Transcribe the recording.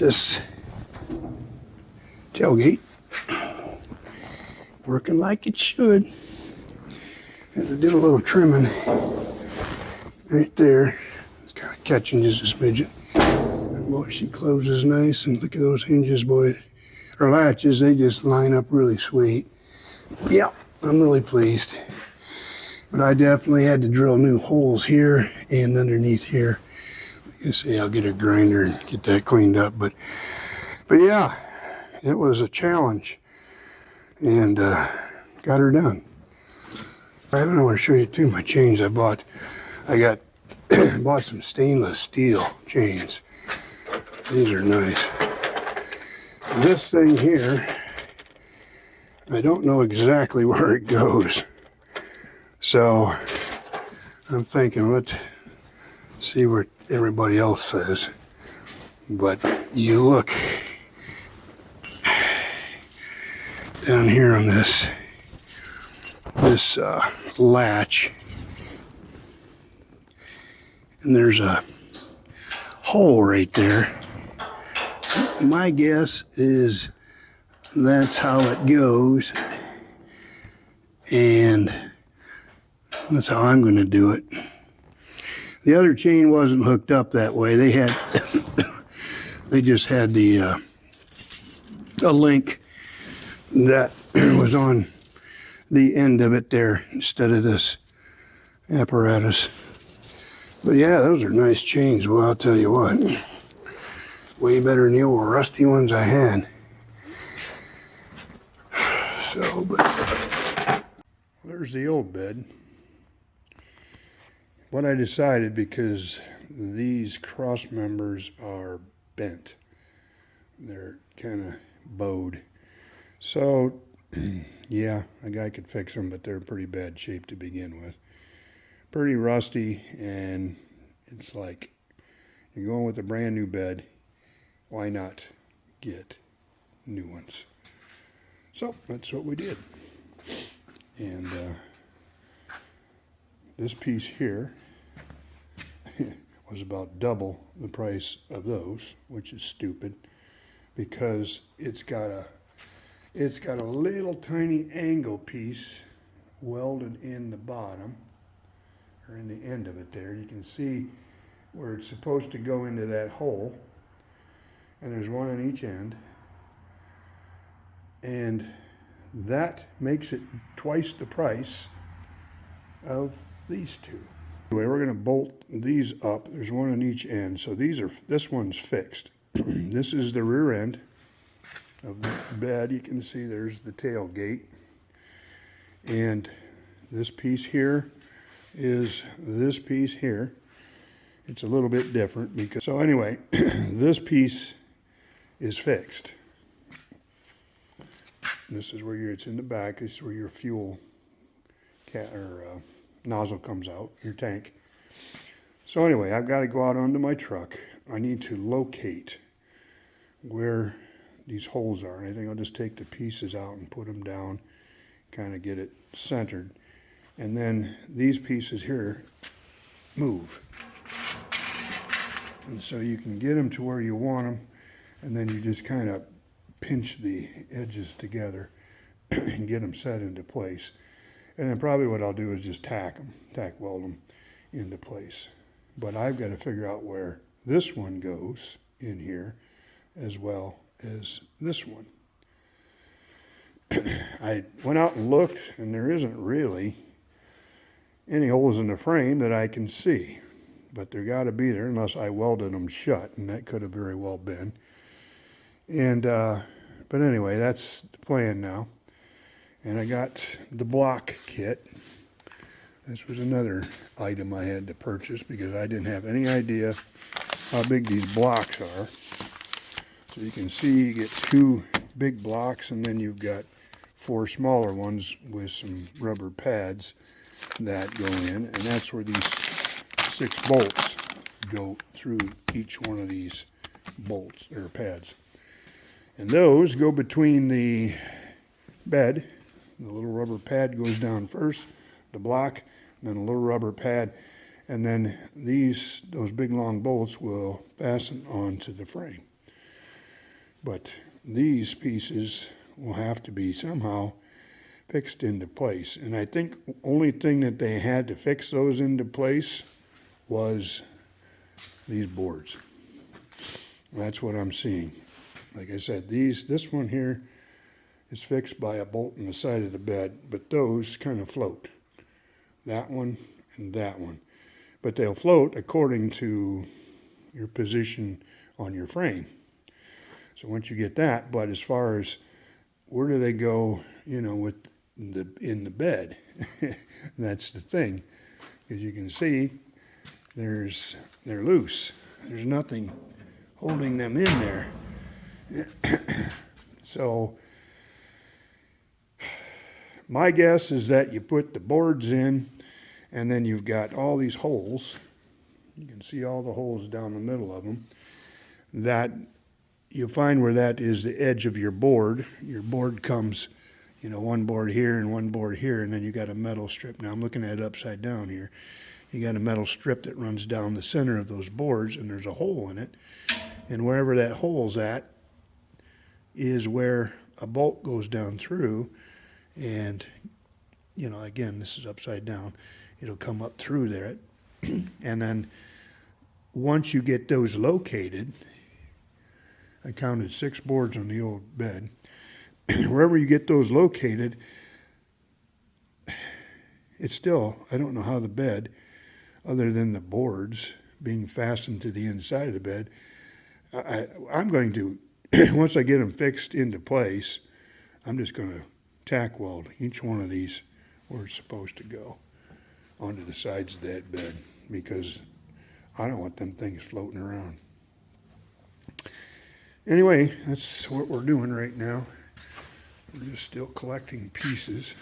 this tailgate working like it should. And I did a little trimming right there. It's kind of catching just a smidgen. Boy, she closes nice, and look at those hinges, boy, or latches, they just line up really sweet. Yeah, I'm really pleased. But I definitely had to drill new holes here and underneath here. You see, I'll get a grinder and get that cleaned up. But yeah, it was a challenge, and got her done. I don't want to show you too my chains I bought. I bought some stainless steel chains. These are nice. This thing here, I don't know exactly where it goes. So I'm thinking, let's see what everybody else says. But you look down here on this latch, and there's a hole right there. My guess is that's how it goes, and that's how I'm going to do it. The other chain wasn't hooked up that way. They had they just had the a link that was on the end of it there instead of this apparatus. But yeah, those are nice chains. Well, I'll tell you what, way better than the old rusty ones I had. So, but there's the old bed. What I decided, because these cross members are bent, they're kind of bowed. So, yeah, a guy could fix them, but they're in pretty bad shape to begin with. Pretty rusty, and it's like, you're going with a brand new bed, why not get new ones? So that's what we did. And this piece here was about double the price of those, which is stupid, because it's got a little tiny angle piece welded in the bottom, or in the end of it there. You can see where it's supposed to go into that hole, and there's one on each end, and that makes it twice the price of these two. Anyway, we're going to bolt these up. There's one on each end, so this one's fixed. This is the rear end of the bed. You can see there's the tailgate, and this piece here is this piece here. It's a little bit different because, so anyway, this piece is fixed. This is where it's in the back. This is where your fuel nozzle comes out, your tank. So anyway, I've got to go out onto my truck. I need to locate where these holes are. I think I'll just take the pieces out and put them down, kind of get it centered. And then these pieces here move. And so you can get them to where you want them, and then you just kind of pinch the edges together and get them set into place. And then probably what I'll do is just tack weld them into place. But I've got to figure out where this one goes in here as well as this one. I went out and looked, and there isn't really any holes in the frame that I can see, but they're got to be there unless I welded them shut, and that could have very well been. And but anyway, that's the plan now. And I got the block kit. This was another item I had to purchase because I didn't have any idea how big these blocks are. So you can see you get 2 big blocks, and then you've got 4 smaller ones with some rubber pads that go in, and that's where these 6 bolts go through each one of these bolts or pads. And those go between the bed. The little rubber pad goes down first, the block, and then a little rubber pad, and then those big long bolts will fasten onto the frame. But these pieces will have to be somehow fixed into place. And I think the only thing that they had to fix those into place was these boards. That's what I'm seeing. Like I said, this one here is fixed by a bolt in the side of the bed, but those kind of float. That one and that one. But they'll float according to your position on your frame. So once you get that, but as far as where do they go, with in the bed, that's the thing. As you can see, they're loose. There's nothing holding them in there. So my guess is that you put the boards in, and then you've got all these holes. You can see all the holes down the middle of them. That you find where that is the edge of your board. Your board comes, one board here and one board here, and then you got a metal strip. Now I'm looking at it upside down here. You got a metal strip that runs down the center of those boards, and there's a hole in it. And wherever that hole's at is where a bolt goes down through. And, again, this is upside down. It'll come up through there. And then once you get those located, I counted 6 boards on the old bed. Wherever you get those located, it's still, I don't know how the bed, other than the boards being fastened to the inside of the bed, I'm going to, once I get them fixed into place, I'm just going to tack weld each one of these where it's supposed to go onto the sides of that bed, because I don't want them things floating around. Anyway, that's what we're doing right now. We're just still collecting pieces.